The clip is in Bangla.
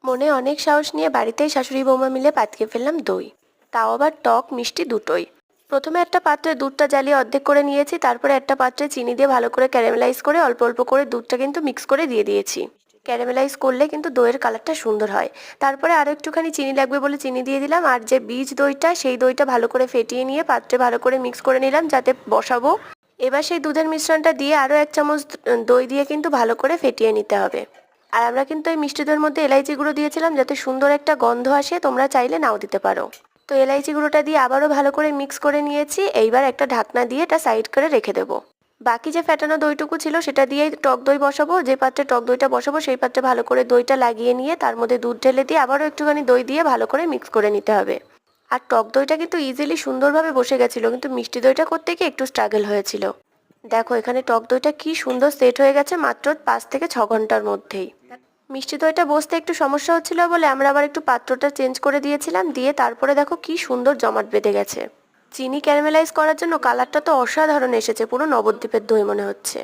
মনে অনেক সাহস নিয়ে বাড়িতেই শাশুড়ি বৌমা মিলে পাতকে ফেললাম দই, তাও আবার টক মিষ্টি দুটোই। প্রথমে একটা পাত্রে দুধটা জ্বালিয়ে অর্ধেক করে নিয়েছি, তারপরে একটা পাত্রে চিনি দিয়ে ভালো করে ক্যারামেলাইজ করে অল্প অল্প করে দুধটা কিন্তু মিক্স করে দিয়ে দিয়েছি। ক্যারামেলাইজ করলে কিন্তু দইয়ের কালারটা সুন্দর হয়। তারপরে আরও একটুখানি চিনি লাগবে বলে চিনি দিয়ে দিলাম, আর যে বীজ দইটা সেই দইটা ভালো করে ফেটিয়ে নিয়ে পাত্রে ভালো করে মিক্স করে নিলাম যাতে বসাবো। এবার সেই দুধের মিশ্রণটা দিয়ে আরও 1 চামচ দই দিয়ে কিন্তু ভালো করে ফেটিয়ে নিতে হবে। আর আমরা কিন্তু এই মিষ্টি দইয়ের মধ্যে এলাইচি গুঁড়ো দিয়েছিলাম যাতে সুন্দর একটা গন্ধ আসে, তোমরা চাইলে নাও দিতে পারো। তো এলাইচি গুঁড়োটা দিয়ে আবারও ভালো করে মিক্স করে নিয়েছি। এইবার একটা ঢাকনা দিয়ে এটা সাইড করে রেখে দেবো। বাকি যে ফেটানো দইটুকু ছিল সেটা দিয়েই টক দই বসাবো। যে পাত্রে টক দইটা বসাবো সেই পাত্রে ভালো করে দইটা লাগিয়ে নিয়ে তার মধ্যে দুধ ঢেলে দিয়ে আবারও একটুখানি দই দিয়ে ভালো করে মিক্স করে নিতে হবে। আর টক দইটা কিন্তু ইজিলি সুন্দরভাবে বসে গেছিলো, কিন্তু মিষ্টি দইটা করতে গিয়ে একটু স্ট্রাগল হয়েছিল। দেখো এখানে টক দইটা কি সুন্দর সেট হয়ে গেছে মাত্র 5 থেকে 6 ঘন্টার মধ্যেই। মিষ্টি দইটা বসতে একটু সমস্যা হচ্ছিল বলে আমরা আবার একটু পাত্রটা চেঞ্জ করে দিয়েছিলাম, দিয়ে তারপরে দেখো কি সুন্দর জমাট বেঁধে গেছে। চিনি ক্যারামেলাইজ করার জন্য কালারটা তো অসাধারণ এসেছে, পুরো নবদ্বীপের দই মনে হচ্ছে।